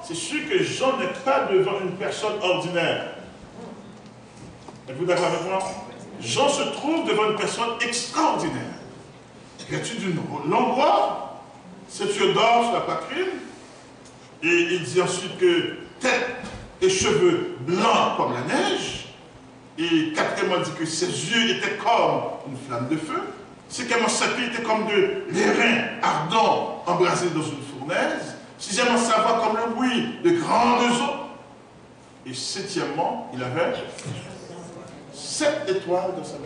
c'est sûr que Jean n'est pas devant une personne ordinaire. Êtes-vous d'accord avec moi? Jean se trouve devant une personne extraordinaire. Vêtu d'une longue robe, ceinture d'or sur la poitrine, et il dit ensuite que tête et cheveux blancs comme la neige, et quatrièmement, il dit que ses yeux étaient comme une flamme de feu, cinquièmement, ses pieds étaient comme de l'airain ardent embrasé dans une fournaise, sixièmement, sa voix comme le bruit de grandes eaux, et septièmement, il avait 7 étoiles dans sa main.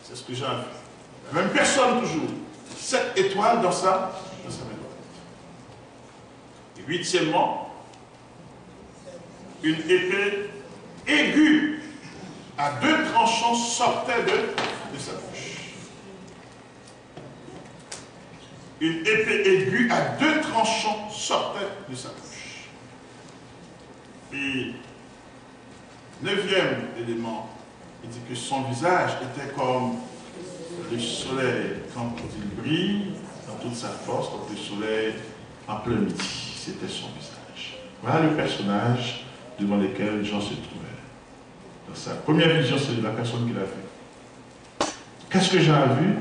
C'est ce que j'ai vu. La même personne toujours. 7 étoiles dans sa main. Et huitièmement, une épée aiguë à 2 tranchants sortait de sa bouche. Une épée aiguë à 2 tranchants sortait de sa bouche. Et 9e élément, il dit que son visage était comme le soleil quand il brille dans toute sa force, comme le soleil en plein midi. C'était son visage. Voilà le personnage devant lequel Jean se trouvait. Dans sa première vision, c'est la personne qu'il a vue. Qu'est-ce que Jean a vu?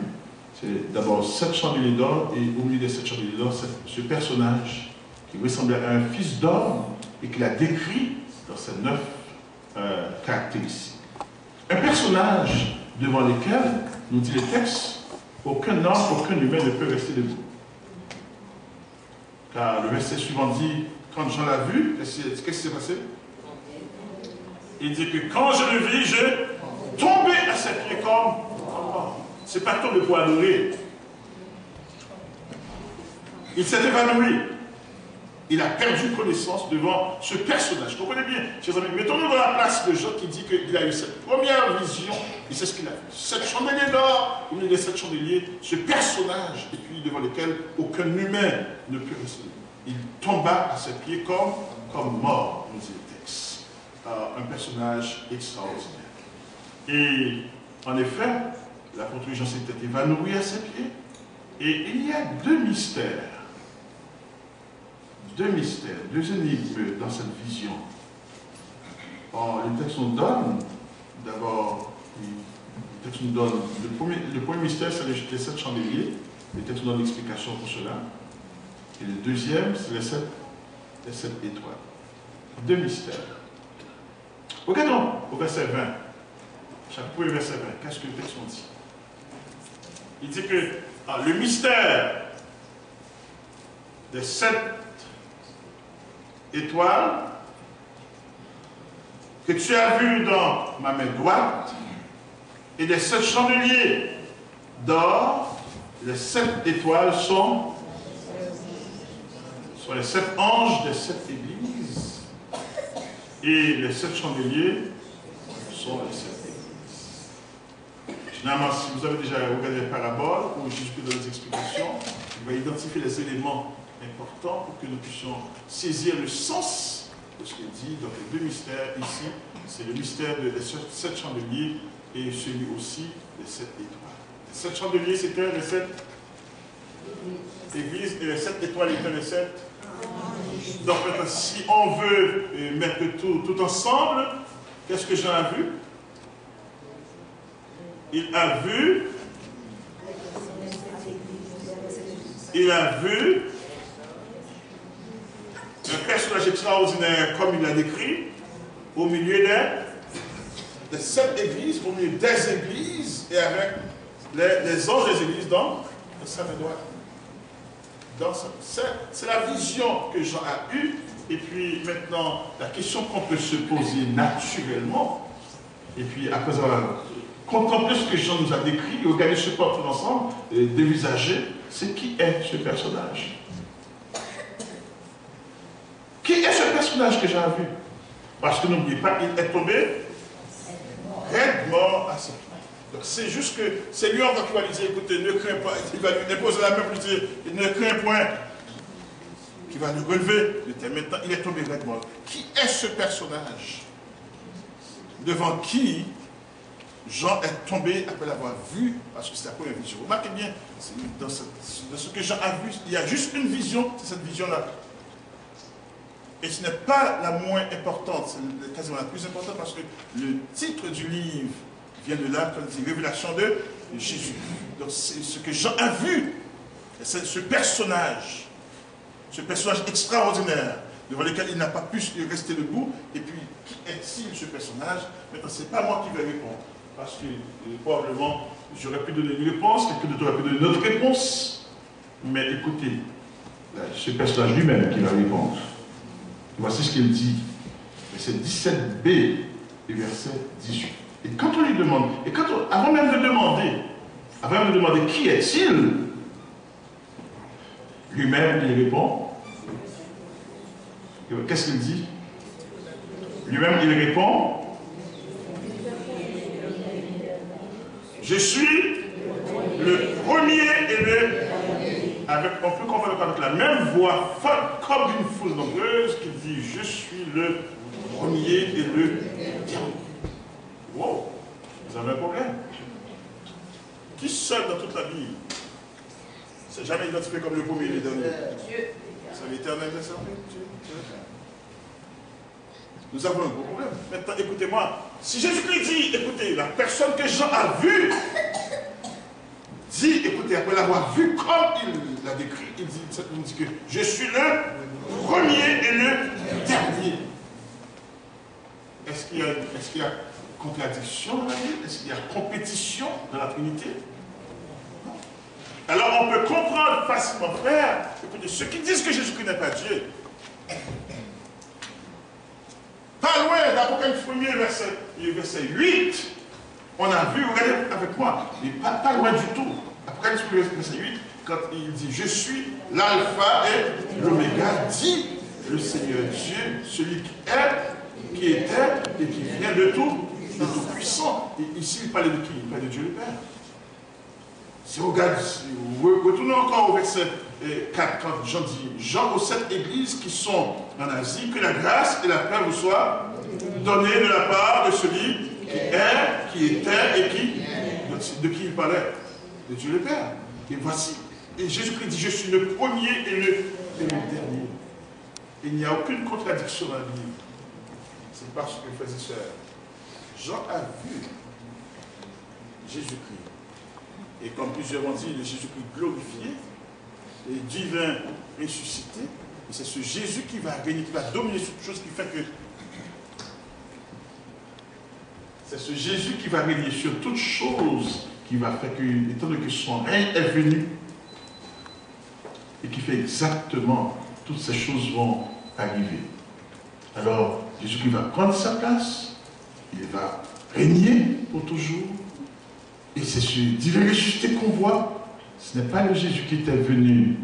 C'est d'abord 7 chandeliers d'or, et au milieu des 7 chandeliers d'or, ce personnage qui ressemblait à un fils d'homme et qu'il a décrit dans ses 9 caractéristiques. Un personnage devant lequel, nous dit le texte, aucun homme, aucun humain ne peut rester debout. Car le verset suivant dit, quand Jean l'a vu, qu'est-ce qui s'est passé? Il dit que quand je le vis, je tombé à ses pieds comme mort. C'est pas tombé pour adorer. Il s'est évanoui. Il a perdu connaissance devant ce personnage. Comprenez bien, chers amis, mettons-nous dans la place de Jean qui dit qu'il a eu cette première vision, et c'est ce qu'il a vu. 7 chandeliers d'or, au milieu des 7 chandeliers, ce personnage, et puis devant lequel aucun humain ne peut rester. Il tomba à ses pieds comme mort, nous dit le texte. Un personnage extraordinaire. Et en effet, l'apôtre Jean s'était évanoui à ses pieds, et il y a 2 mystères. 2 mystères, 2 énigmes dans cette vision. Or, le texte nous donne, d'abord, le texte nous donne, le premier mystère, c'est les 7 chandeliers. Le texte nous donne l'explication pour cela. Et le deuxième, c'est les 7 étoiles. 2 mystères. Regardons au verset 20. Chaque premier verset 20, qu'est-ce que le texte nous dit? Il dit que le mystère des 7 étoiles que tu as vu dans ma main droite et des 7 chandeliers d'or, les 7 étoiles sont les 7 anges des 7 églises et les 7 chandeliers sont les 7 églises. Généralement, si vous avez déjà regardé les paraboles ou jusque dans les explications, vous allez identifier les éléments important pour que nous puissions saisir le sens de ce qu'il dit. Donc les 2 mystères ici, c'est le mystère des 7 chandeliers et celui aussi des 7 étoiles. Les 7 chandeliers, c'était les 7 églises et les 7 étoiles étaient les 7. Donc maintenant, si on veut mettre tout ensemble, qu'est-ce que Jean a vu? Il a vu un personnage extraordinaire comme il l'a décrit au milieu des 7 églises, au milieu des églises et avec les anges des églises dans sa main droite. C'est la vision que Jean a eue. Et puis maintenant, la question qu'on peut se poser naturellement, et puis après avoir contemplé ce que Jean nous a décrit, et regarder ce portrait ensemble, et dévisager, c'est qui est ce personnage? Qui est ce personnage que j'ai vu? Parce que n'oubliez pas, il est tombé raide mort à ses pieds. Donc c'est juste que c'est lui encore qui va lui dire, écoutez, ne crains pas, il va lui déposer la main pour lui dire, ne crains point, qui va le relever. Maintenant, il est tombé raide mort. Qui est ce personnage devant qui Jean est tombé après l'avoir vu, parce que c'est la première vision. Remarquez bien, dans ce que Jean a vu, il y a juste une vision, c'est cette vision-là. Et ce n'est pas la moins importante, c'est quasiment la plus importante parce que le titre du livre vient de là, quand il dit Révélation de Jésus. Donc c'est ce que Jean a vu, c'est ce personnage extraordinaire devant lequel il n'a pas pu rester debout. Et puis, qui est-il ce personnage? Maintenant, ce n'est pas moi qui vais répondre. Parce que probablement, j'aurais pu donner une réponse, quelqu'un d'autre aurait pu donner une autre réponse. Mais écoutez, ce personnage lui-même qui va répondre. Voici ce qu'il dit. Verset 17b et verset 18. Et quand on lui demande, avant même de demander qui est-il, lui-même il répond. Qu'est-ce qu'il dit? Lui-même il répond. Je suis le premier et le... on peut comprendre avec la même voix forte comme d'une foule nombreuse qui dit je suis le premier et le dernier. Wow, vous avez un problème. Qui seul dans toute la Bible s'est jamais identifié comme le premier et le dernier? Dieu. C'est l'éternel des services. Nous avons un gros problème. Maintenant, écoutez-moi. Si Jésus-Christ dit, écoutez, la personne que Jean a vue, dit, écoutez, après l'avoir vu comme il l'a décrit, il dit que je suis le premier et le dernier. Est-ce qu'il y a contradiction dans la Bible? Est-ce qu'il y a compétition dans la Trinité? Non. Alors on peut comprendre facilement, frère, écoutez, ceux qui disent que Jésus-Christ n'est pas Dieu, pas loin d'Apocalypse 1er, verset 8, on a vu, regardez avec moi, mais pas loin du tout. Apocalypse 1er, verset 8, quand il dit « Je suis l'alpha et l'oméga », dit le Seigneur Dieu, celui qui était et qui vient de tout puissant. Et ici, il parlait de qui? Il parlait de Dieu le Père. Si vous regardez, retournez encore au verset 4, quand Jean dit « Jean aux 7 églises qui sont en Asie, que la grâce et la paix vous soient données de la part de celui qui est, qui était et qui... » De qui il parlait? De Dieu le Père. Et voici, et Jésus-Christ dit « Je suis le premier et le dernier. » Il n'y a aucune contradiction dans la Bible. C'est parce que, frères et sœurs, Jean a vu Jésus-Christ. Et comme plusieurs ont dit, le Jésus-Christ glorifié et divin ressuscité. Et c'est ce Jésus qui va régner, qui va dominer sur toute chose, qui fait que... C'est ce Jésus qui va régner sur toute chose, qui va faire que, étant donné que son règne est venu, et qui fait exactement, toutes ces choses vont arriver. Alors, Jésus-Christ va prendre sa place, il va régner pour toujours. Et c'est ce divin ressuscité qu'on voit. Ce n'est pas le Jésus qui était venu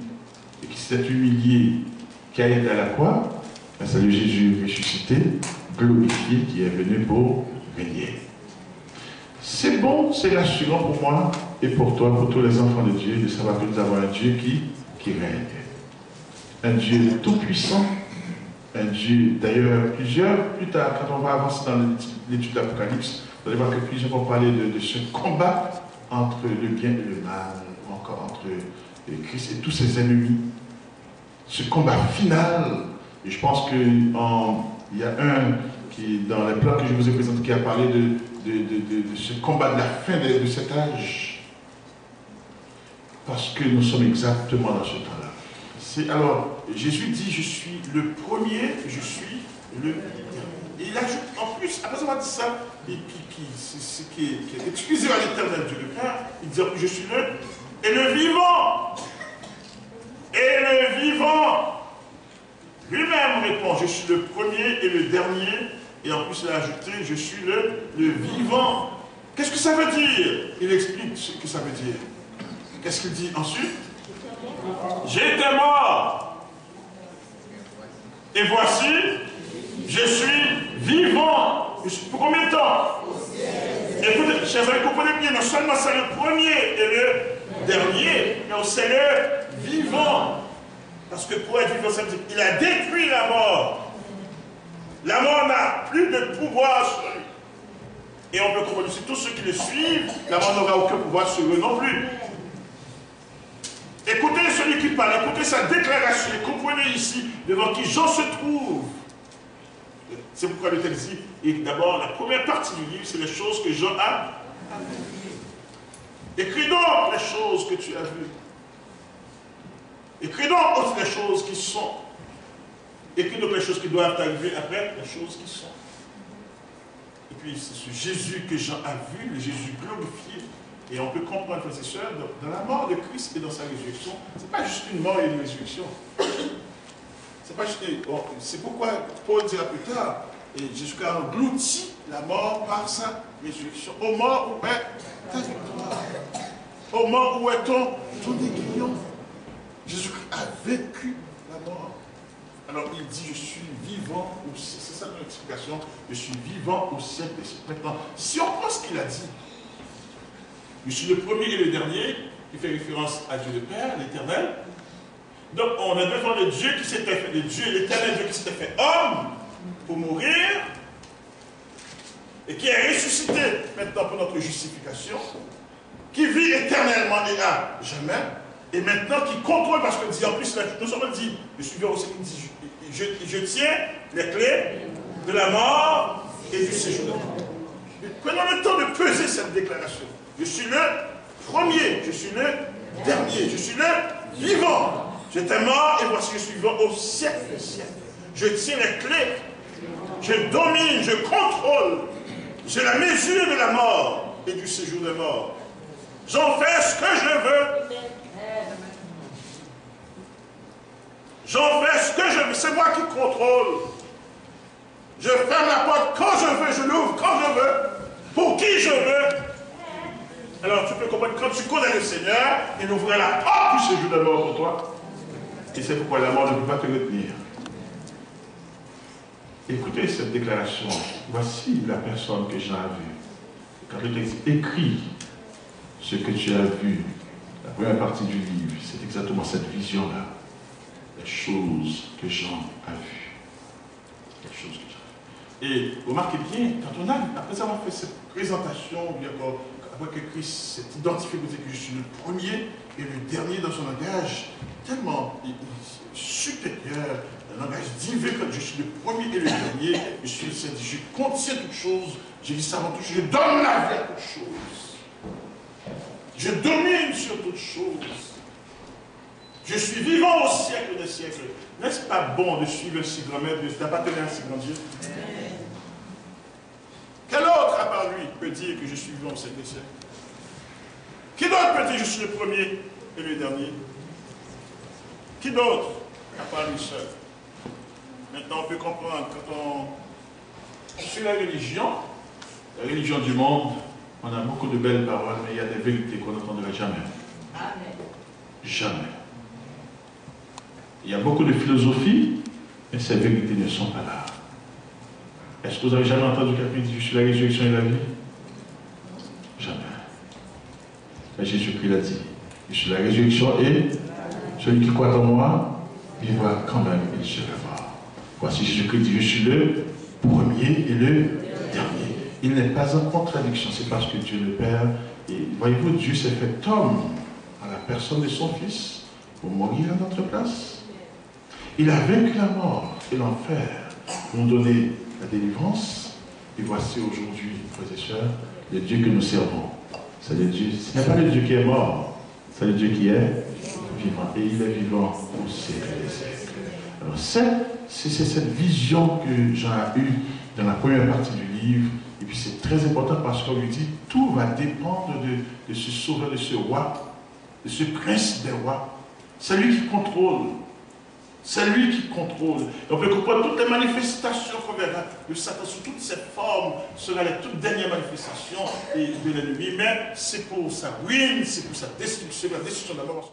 et qui s'est humilié, qui a été à la croix, mais c'est le Jésus ressuscité, glorifié, qui est venu pour régner. C'est bon, c'est rassurant pour moi et pour toi, pour tous les enfants de Dieu, de savoir que nous avons un Dieu qui règne. Un Dieu tout-puissant. Un Dieu, d'ailleurs, plus tard, quand on va avancer dans l'étude de l'Apocalypse, vous allez voir que plusieurs vont parler de ce combat entre le bien et le mal, ou encore entre Christ et tous ses ennemis. Ce combat final, et je pense qu'il y a un qui, dans les plans que je vous ai présentés, qui a parlé de ce combat de la fin de cet âge. Parce que nous sommes exactement dans ce temps-là. Alors, Jésus dit, je suis le premier, je suis le dernier. Et il ajoute, en plus, après avoir dit ça, qui est exclusif à l'éternel Dieu le Père, il dit, je suis le vivant. Et le vivant lui-même répond, je suis le premier et le dernier. Et en plus, il a ajouté, je suis le vivant. Qu'est-ce que ça veut dire? Il explique ce que ça veut dire. Qu'est-ce qu'il dit ensuite? J'étais mort. Et voici, je suis vivant. Pour combien de temps? Écoutez, chers amis, comprenez bien, non seulement c'est le premier et le dernier, mais c'est le vivant. Parce que pour être vivant, ça veut dire qu'il a détruit la mort. La mort n'a plus de pouvoir sur lui. Et on peut comprendre que tous ceux qui le suivent, la mort n'aura aucun pouvoir sur eux non plus. Et Écoutez celui qui parle, écoutez sa déclaration, et comprenez ici devant qui Jean se trouve. C'est pourquoi le texte dit, et d'abord, la première partie du livre, c'est les choses que Jean a vues. Écris donc les choses que tu as vues. Écris donc aussi les choses qui sont. Écris donc les choses qui doivent arriver après les choses qui sont. Et puis, c'est ce Jésus que Jean a vu, le Jésus glorifié. Et on peut comprendre, frères et sœurs, dans la mort de Christ et dans sa résurrection, ce n'est pas juste une mort et une résurrection. C'est pourquoi Paul dira plus tard, et Jésus a englouti la mort par sa résurrection. Au mort, où est ta victoire? Au mort, où est ton aiguillon? Jésus a vécu la mort. Alors il dit, je suis vivant au siècle. C'est ça notre explication. Je suis vivant au siècle des siècles. Maintenant, si on prend ce qu'il a dit, je suis le premier et le dernier, qui fait référence à Dieu le Père, l'Éternel. Donc on a devant le Dieu qui s'était fait, le Dieu, l'Éternel Dieu qui s'était fait homme pour mourir et qui est ressuscité maintenant pour notre justification, qui vit éternellement et à jamais, et maintenant qui contrôle, parce que dit en plus, nous sommes dit, je suis vivant au siècle, je tiens les clés de la mort et du séjour de la mort. Prenons le temps de peser cette déclaration. Je suis le premier, je suis le dernier, je suis le vivant. J'étais mort et voici je suis vivant au siècle des siècles. Je tiens les clés, je domine, je contrôle. J'ai la mesure de la mort et du séjour de mort. J'en fais ce que je veux. J'en fais ce que je veux. C'est moi qui contrôle. Je ferme la porte quand je veux, je l'ouvre quand je veux, pour qui je veux. Alors tu peux comprendre, quand tu connais le Seigneur, il ouvrira la porte du séjour de mort pour toi. Et c'est pourquoi la mort ne peut pas te retenir. Écoutez cette déclaration. Voici la personne que Jean a vue. Quand le texte écrit ce que tu as vu, la première partie du livre, c'est exactement cette vision-là. Les choses que Jean a vues. Les choses que Jean a vues. Et remarquez bien, quand on a, après avoir fait cette présentation, après que Christ s'est identifié que je suis le premier et le dernier dans son langage, tellement supérieur, un langage divin, quand je suis le premier et le dernier, je suis le Saint, je contiens toutes choses, j'ai dit ça avant tout, je donne la vie à toutes choses. Je domine sur toutes choses. Je suis vivant au siècle des siècles. N'est-ce pas bon de suivre un si grand maître, d'appartenir à un si grand Dieu? Quel autre, à part lui, peut dire que je suis vivant au siècle des siècles? Qui d'autre peut dire que je suis le premier et le dernier? Qui d'autre, à part lui seul? Maintenant, on peut comprendre, quand on suit la religion du monde, on a beaucoup de belles paroles, mais il y a des vérités qu'on n'entendra jamais. Amen. Jamais. Il y a beaucoup de philosophie, mais ces vérités ne sont pas là. Est-ce que vous avez jamais entendu quelqu'un dire je suis la résurrection et la vie? Jamais. Mais Jésus-Christ l'a dit. Je suis la résurrection et celui qui croit en moi, il va quand même, il sera mort. Voici Jésus-Christ dit je suis le premier et le dernier. Il n'est pas en contradiction, c'est parce que Dieu le Père, et voyez-vous, Dieu s'est fait homme à la personne de son Fils pour mourir à notre place. Il a vaincu la mort et l'enfer pour nous donner la délivrance. Et voici aujourd'hui, frères et sœurs, le Dieu que nous servons. C'est le Dieu, ce n'est pas le Dieu qui est mort, c'est le Dieu qui est vivant. Et il est vivant au siècle des siècles. Alors c'est cette vision que Jean a eue dans la première partie du livre. Et puis c'est très important parce qu'on lui dit, tout va dépendre de ce sauveur, de ce roi, de ce prince des rois. C'est lui qui contrôle. C'est lui qui contrôle. Et on peut comprendre toutes les manifestations qu'on verra de Satan sous toutes ses formes, sera les toutes dernières manifestations de l'ennemi. Mais c'est pour sa ruine, c'est pour sa destruction, la destruction d'abord.